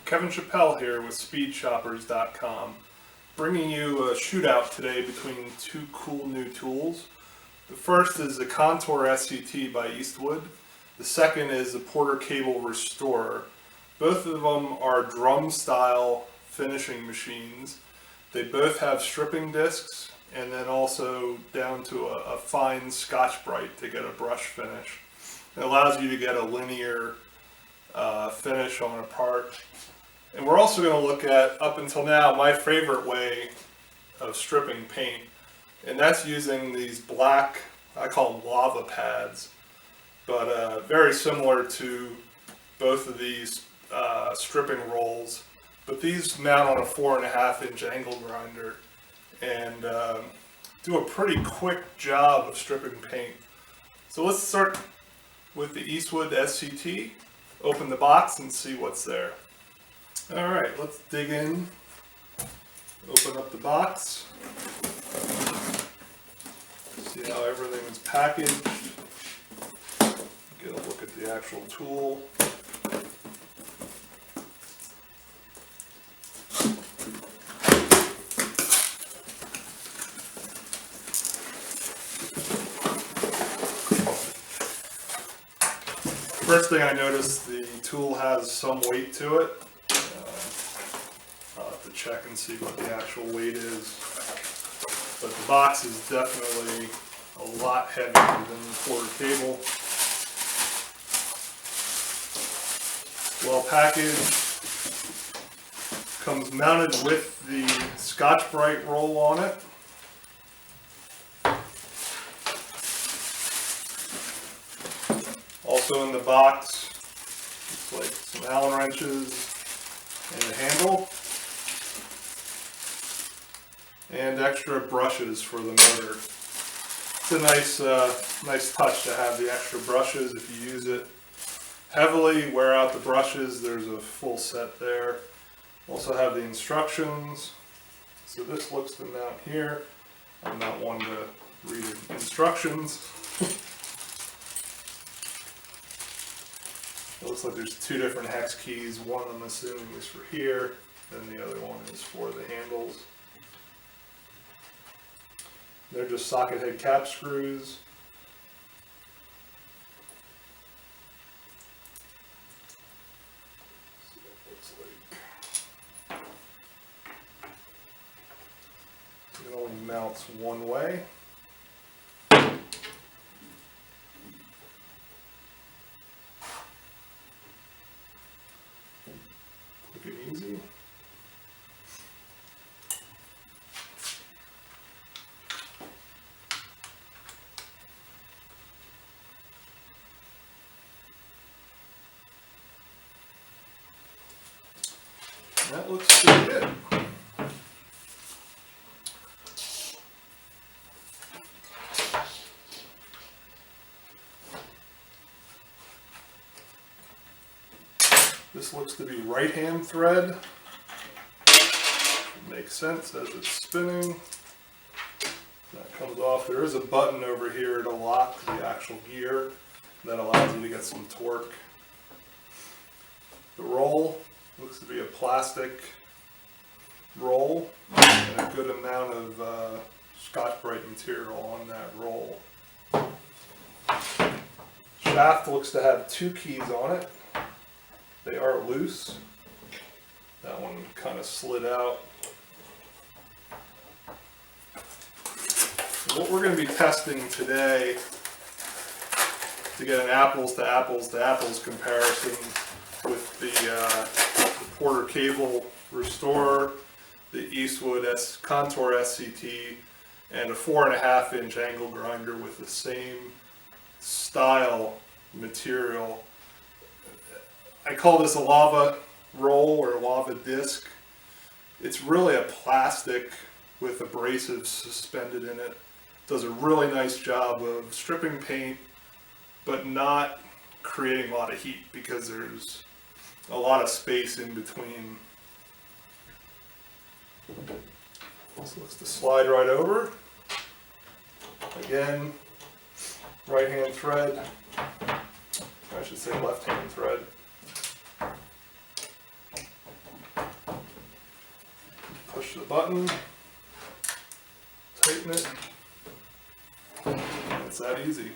Kevin Chappelle here with SpeedShoppers.com, bringing you a shootout today between two cool new tools. The first is the Contour SCT by Eastwood. The second is the Porter Cable Restorer. Both of them are drum style finishing machines. They both have stripping discs and then also down to a fine Scotch Brite to get a brush finish. It allows you to get a linear finish on a part. And we're also going to look at, up until now, my favorite way of stripping paint, and that's using these black, I call them lava pads, but very similar to both of these stripping rolls, but these mount on a 4.5-inch angle grinder and do a pretty quick job of stripping paint. So let's start with the Eastwood SCT, open the box and see what's there. Alright, let's dig in, open up the box, see how everything is packaged, get a look at the actual tool. First thing I noticed, the tool has some weight to it. I'll have to check and see what the actual weight is. But the box is definitely a lot heavier than the Porter Cable. Well packaged. Comes mounted with the Scotch Brite roll on it. Also in the box, looks like some Allen wrenches and a handle, and extra brushes for the motor. It's a nice touch to have the extra brushes. If you use it heavily, wear out the brushes. There's a full set there. Also have the instructions. So this looks to mount here. I'm not one to read instructions. It looks like there's two different hex keys. One I'm assuming is for here, and the other one is for the handles. They're just socket head cap screws. So it looks like it only mounts one way. Quick and easy. That looks pretty good. This looks to be right-hand thread. Makes sense as it's spinning. That comes off. There is a button over here to lock the actual gear that allows you to get some torque. The roll looks to be a plastic roll and a good amount of Scotch Brite material on that roll. Shaft looks to have two keys on it. They are loose. That one kind of slid out. What we're going to be testing today to get an apples to apples comparison with the Porter Cable Restorer, the Eastwood Contour SCT, and a 4.5-inch angle grinder with the same style material. I call this a lava roll or lava disc. It's really a plastic with abrasives suspended in it. Does a really nice job of stripping paint, but not creating a lot of heat because there's a lot of space in between. This looks to slide right over. Again, right-hand thread. I should say left-hand thread. push the button, tighten it, and it's that easy.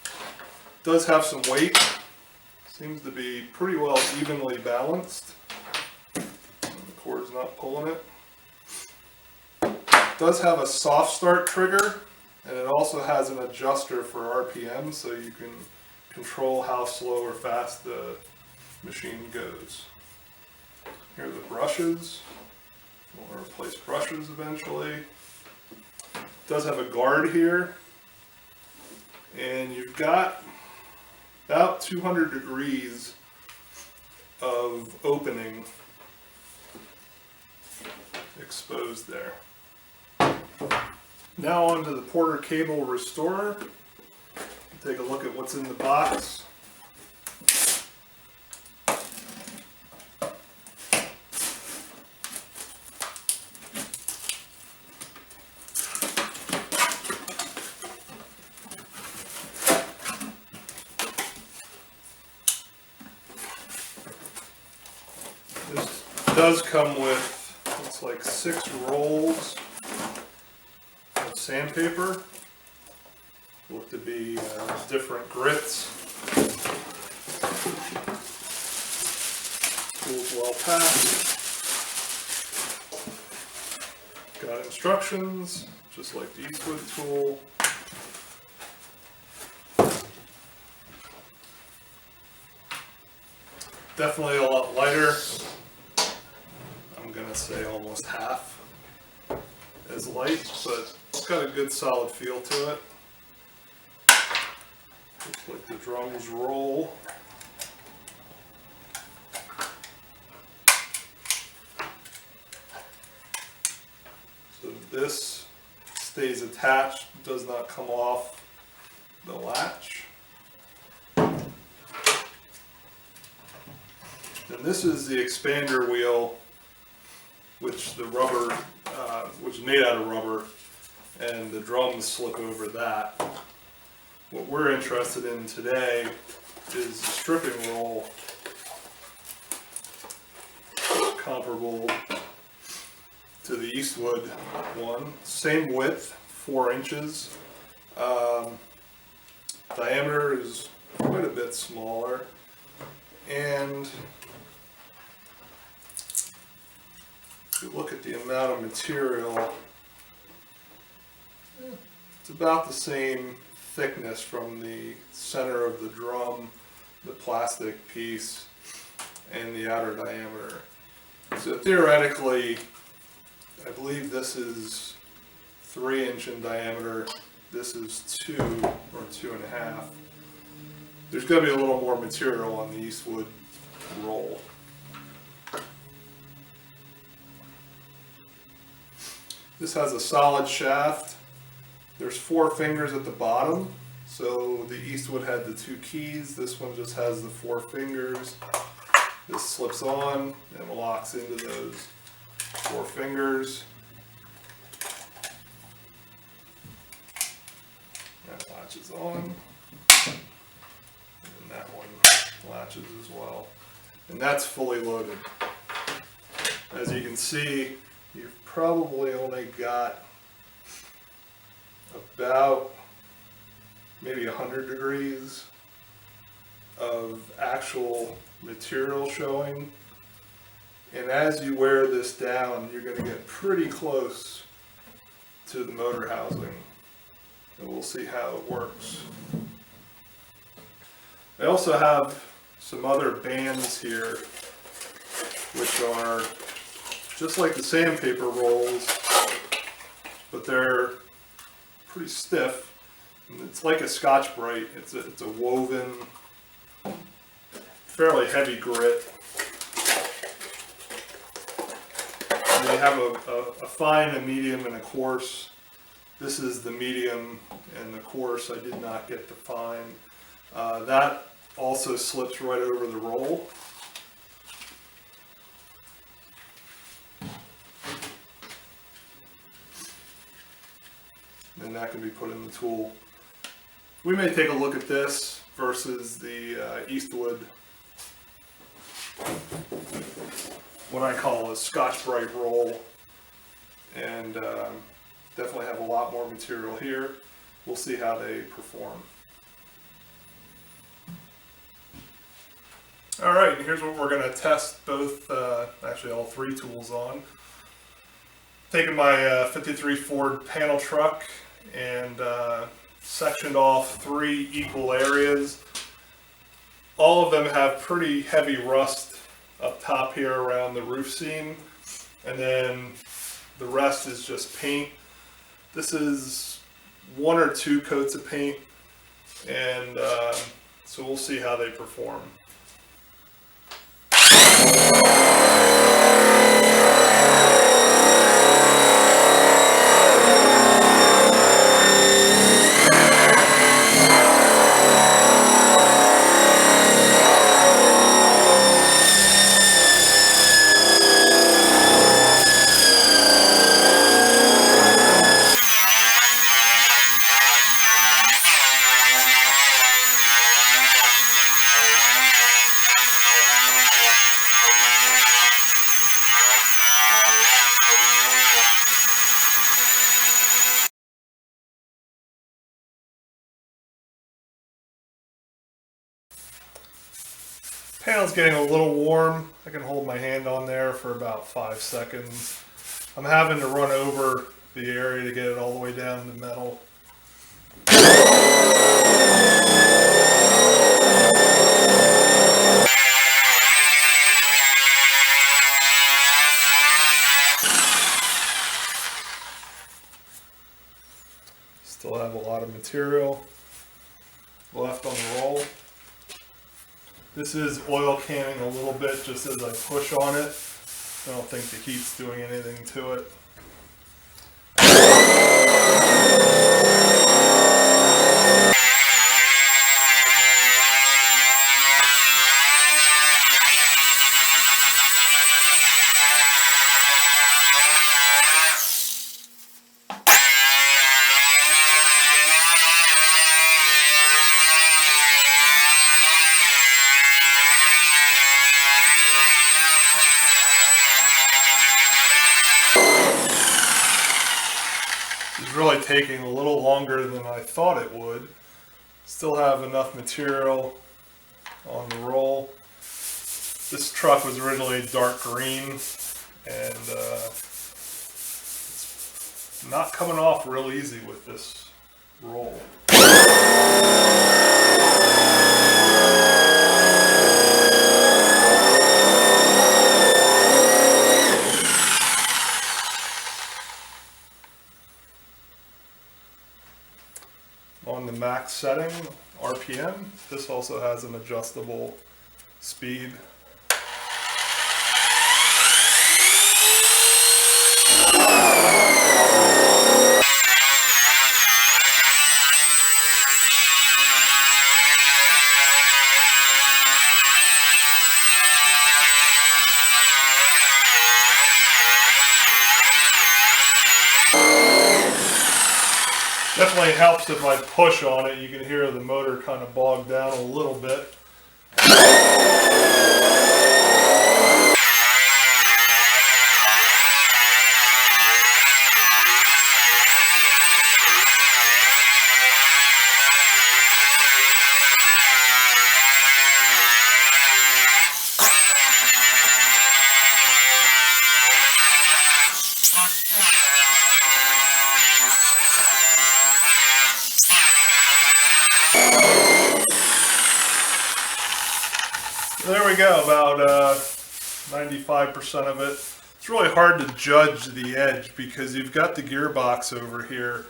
It does have some weight, seems to be pretty well evenly balanced. And the cord's not pulling it. It does have a soft start trigger, and it also has an adjuster for RPM, so you can control how slow or fast the machine goes. Here are the brushes. We'll replace brushes eventually. It does have a guard here, and you've got about 200 degrees of opening exposed there. Now on to the Porter Cable Restorer. Take a look at what's in the box. This does come with, looks like 6 rolls of sandpaper. Look to be different grits. Tool's well packed. Got instructions, just like the Eastwood tool. Definitely a lot lighter. I'm gonna say almost half as light, but it's got a good solid feel to it. Looks like the drums roll. So this stays attached, does not come off the latch. And this is the expander wheel, which the rubber, which is made out of rubber, and the drums slip over that. What we're interested in today is the stripping roll, comparable to the Eastwood one. Same width, 4 inches. Diameter is quite a bit smaller. And if you look at the amount of material, it's about the same thickness from the center of the drum, the plastic piece, and the outer diameter. So theoretically, I believe this is 3 inch in diameter. This is 2 or 2.5. There's going to be a little more material on the Eastwood roll. This has a solid shaft. There's 4 fingers at the bottom. So the Eastwood had the 2 keys. This one just has the 4 fingers. This slips on and locks into those 4 fingers. That latches on. And that one latches as well. And that's fully loaded. As you can see, you've probably only got about maybe 100 degrees of actual material showing. And as you wear this down, you're going to get pretty close to the motor housing. And we'll see how it works. I also have some other bands here, which are just like the sandpaper rolls, but they're pretty stiff. And it's like a Scotch Brite. It's a woven, fairly heavy grit. And they have a fine, a medium, and a coarse. This is the medium, and the coarse I did not get the fine. That also slips right over the roll. And that can be put in the tool. We may take a look at this versus the Eastwood, what I call a Scotch Brite roll. and definitely have a lot more material here. We'll see how they perform. Alright, here's what we're going to test both, actually all three tools on. Taking my 53 Ford panel truck and sectioned off 3 equal areas. All of them have pretty heavy rust up top here around the roof seam, and then the rest is just paint. This is 1 or 2 coats of paint, and so we'll see how they perform. Panel's getting a little warm. I can hold my hand on there for about 5 seconds. I'm having to run over the area to get it all the way down to metal. Still have a lot of material left on the roll. This is oil canning a little bit just as I push on it. I don't think the heat's doing anything to it. It's really taking a little longer than I thought it would. Still have enough material on the roll. This truck was originally dark green, and it's not coming off real easy with this roll. On the max setting, RPM, this also has an adjustable speed. Definitely helps if I push on it. You can hear the motor kind of bog down a little bit. There we go, about 95% of it. It's really hard to judge the edge because you've got the gearbox over here,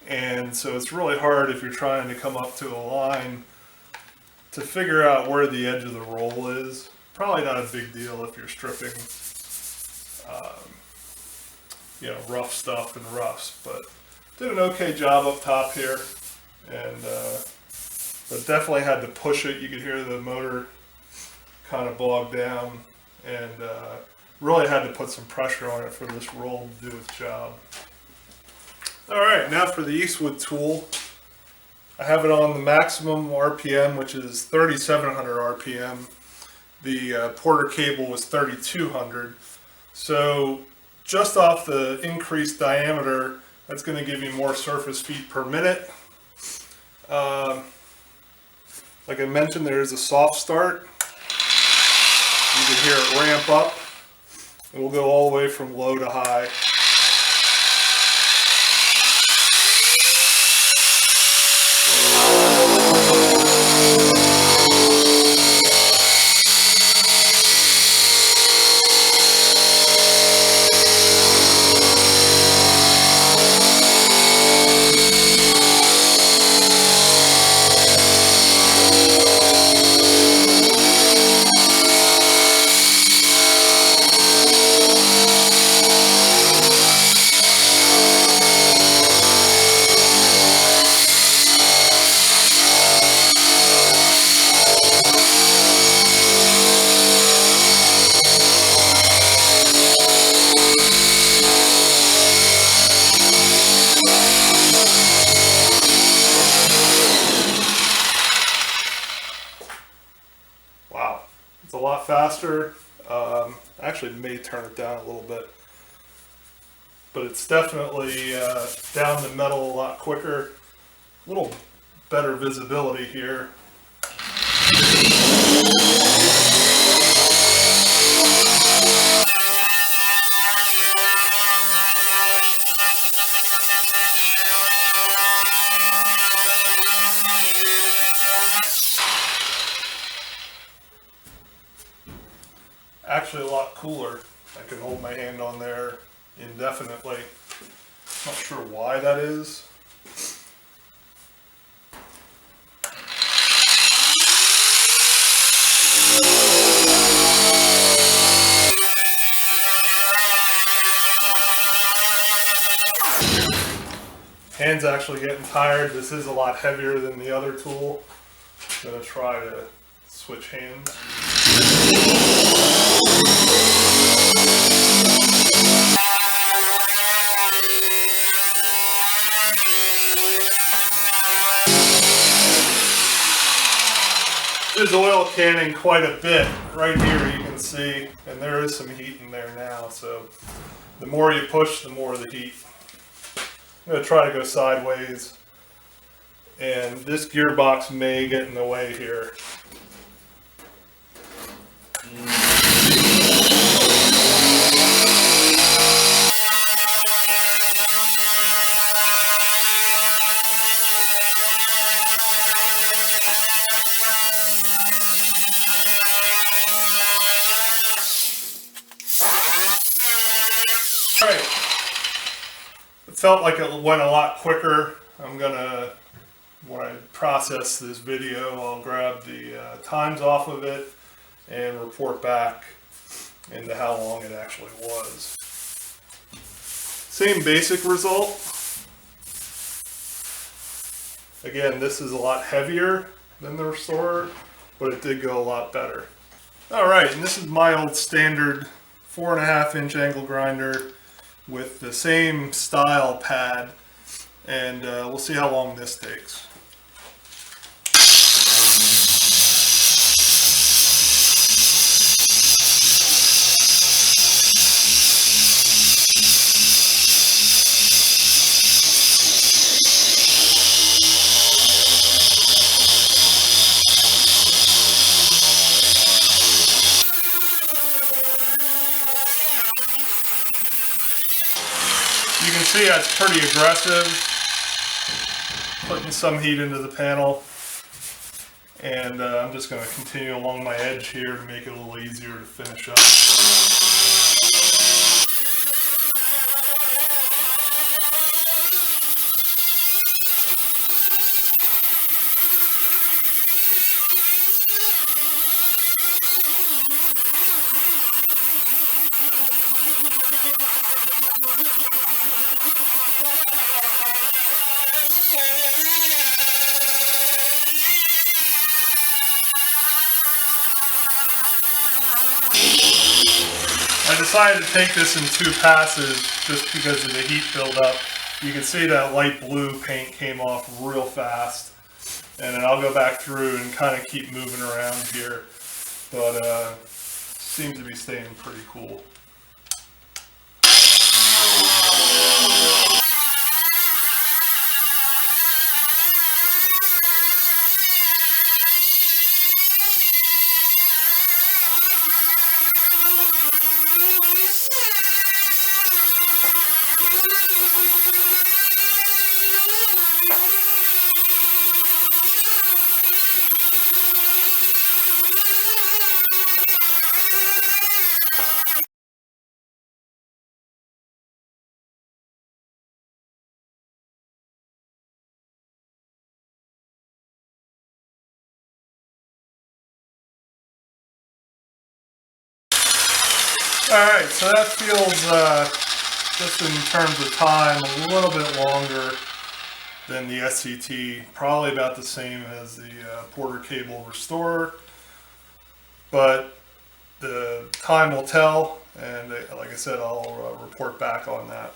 and so it's really hard if you're trying to come up to a line to figure out where the edge of the roll is. Probably not a big deal if you're stripping rough stuff and roughs, but did an okay job up top here, and but definitely had to push it. You could hear the motor kind of bogged down, and really had to put some pressure on it for this roll to do its job. Alright, now for the Eastwood tool. I have it on the maximum RPM, which is 3,700 RPM. The Porter cable was 3,200. So just off the increased diameter, that's going to give you more surface feet per minute. Like I mentioned, there is a soft start. You can hear it ramp up, and we'll go all the way from low to high. Wow, it's a lot faster. Actually, may turn it down a little bit, but it's definitely down the metal a lot quicker. A little better visibility here. Actually a lot cooler. I can hold my hand on there indefinitely. Not sure why that is. Hand's actually getting tired. This is a lot heavier than the other tool. I'm going to try to switch hands. It is oil canning quite a bit. Right here you can see, and there is some heat in there now, so the more you push, the more the heat. I'm going to try to go sideways, and this gearbox may get in the way here. Alright, it felt like it went a lot quicker. I'm gonna, when I process this video, I'll grab the times off of it and report back into how long it actually was. Same basic result. Again, this is a lot heavier than the Restorer, but it did go a lot better. Alright, and this is my old standard 4.5 inch angle grinder with the same style pad, and we'll see how long this takes. You can see that's pretty aggressive, putting some heat into the panel, and I'm just going to continue along my edge here to make it a little easier to finish up. I decided to take this in 2 passes just because of the heat buildup. You can see that light blue paint came off real fast, and then I'll go back through and kind of keep moving around here, but seems to be staying pretty cool. Alright, so that feels, just in terms of time, a little bit longer than the SCT. Probably about the same as the Porter Cable Restorer. But the time will tell, and like I said, I'll report back on that.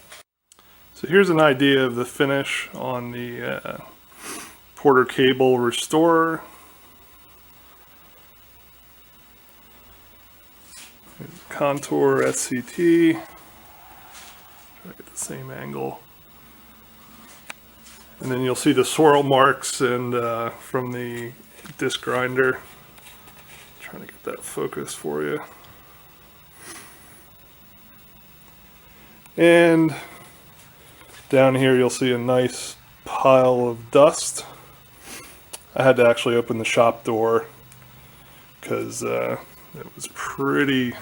So here's an idea of the finish on the Porter Cable Restorer. Contour SCT. Try to get the same angle. And then you'll see the swirl marks and from the disc grinder. Trying to get that focus for you. And down here you'll see a nice pile of dust. I had to actually open the shop door because it was pretty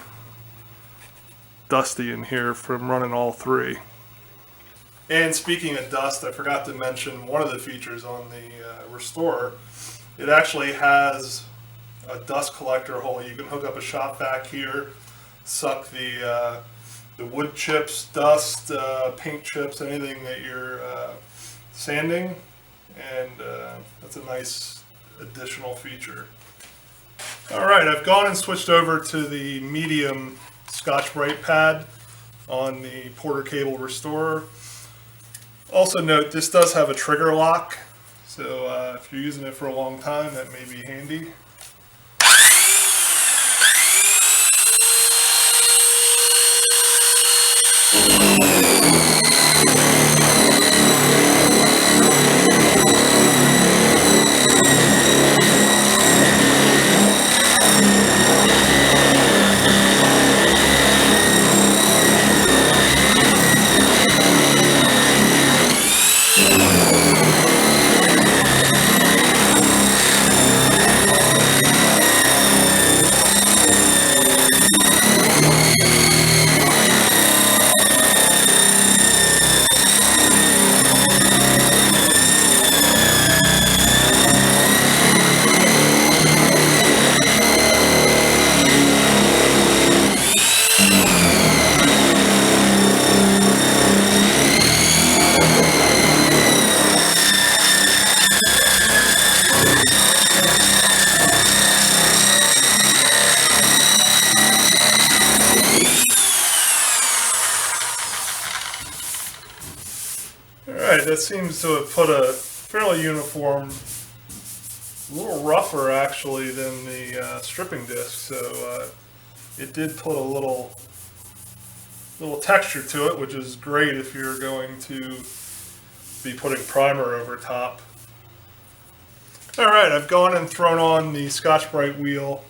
dusty in here from running all three. And speaking of dust, I forgot to mention one of the features on the Restorer. It actually has a dust collector hole. You can hook up a shop vac here, suck the wood chips, dust, paint chips, anything that you're sanding, and that's a nice additional feature. Alright, I've gone and switched over to the medium Scotch Brite pad on the Porter Cable Restorer. Also note, this does have a trigger lock, so if you're using it for a long time, that may be handy. Alright, that seems to have put a fairly uniform, a little rougher actually than the stripping disc, so it did put a little texture to it, which is great if you're going to be putting primer over top. Alright, I've gone and thrown on the Scotch Brite wheel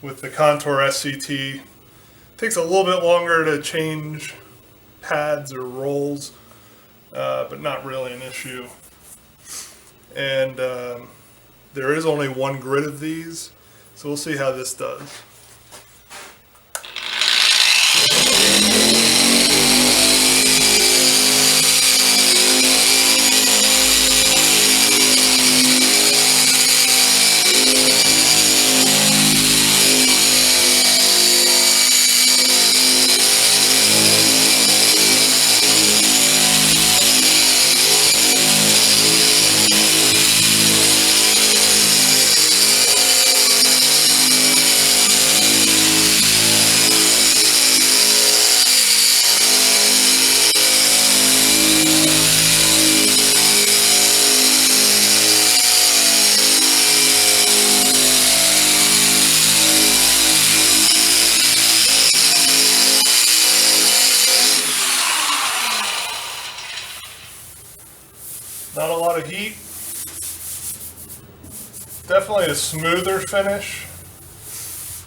with the Contour SCT. It takes a little bit longer to change pads or rolls, but not really an issue. And there is only one grid of these, so we'll see how this does. Not a lot of heat. Definitely a smoother finish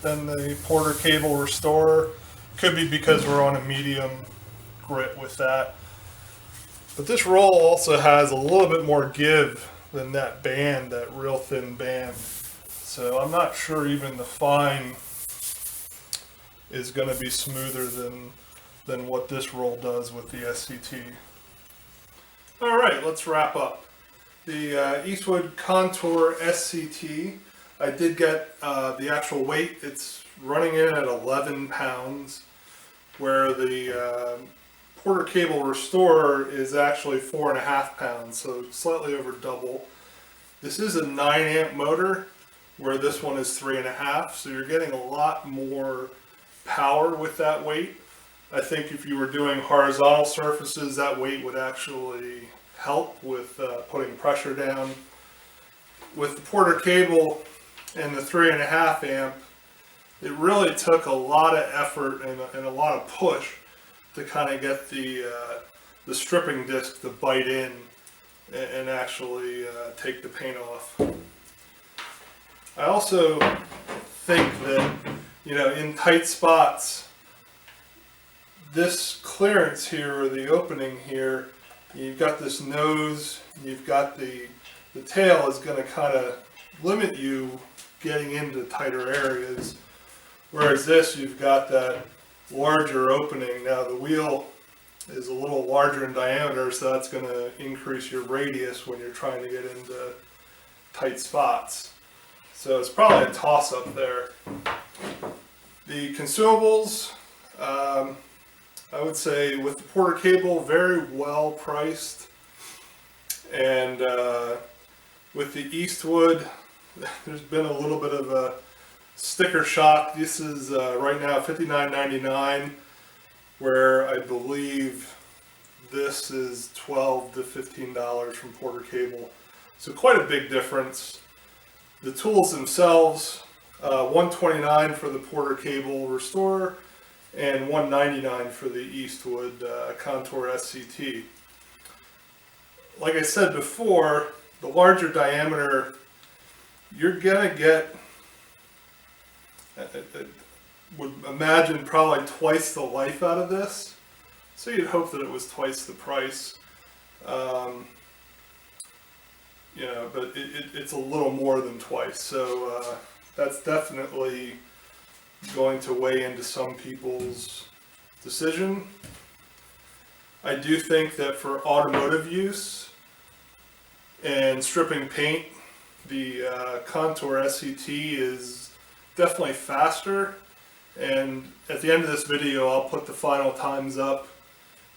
than the Porter Cable Restorer. Could be because we're on a medium grit with that. But this roll also has a little bit more give than that band, that real thin band. So I'm not sure even the fine is going to be smoother than what this roll does with the SCT. Alright, let's wrap up. The Eastwood Contour SCT, I did get the actual weight. It's running in at 11 pounds. where the Porter Cable Restorer is actually 4.5 pounds, so slightly over double. This is a 9 amp motor, where this one is 3.5, so you're getting a lot more power with that weight. I think if you were doing horizontal surfaces, that weight would actually help with putting pressure down. With the Porter Cable and the 3.5 amp, it really took a lot of effort and a lot of push to kind of get the stripping disc to bite in and actually take the paint off. I also think that, you know, in tight spots, this clearance here, or the opening here, you've got this nose, you've got the tail is going to kind of limit you getting into tighter areas, whereas this, you've got that larger opening. Now the wheel is a little larger in diameter, so that's going to increase your radius when you're trying to get into tight spots. So it's probably a toss-up there. The consumables, I would say with the Porter Cable, very well priced. And with the Eastwood, there's been a little bit of a sticker shock. This is right now $59.99, where I believe this is $12 to $15 from Porter Cable. So quite a big difference. The tools themselves, $129 for the Porter Cable Restorer and $199 for the Eastwood Contour SCT. Like I said before, the larger diameter, you're gonna get, I would imagine, probably twice the life out of this. So you'd hope that it was twice the price. You know, but it's a little more than twice. So that's definitely going to weigh into some people's decision. I do think that for automotive use and stripping paint, the Contour SCT is definitely faster. And at the end of this video, I'll put the final times up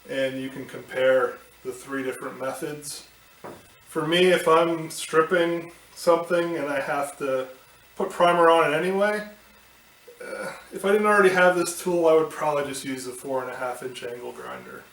and you can compare the 3 different methods. For me, if I'm stripping something and I have to put primer on it anyway, if I didn't already have this tool, I would probably just use the 4.5 inch angle grinder.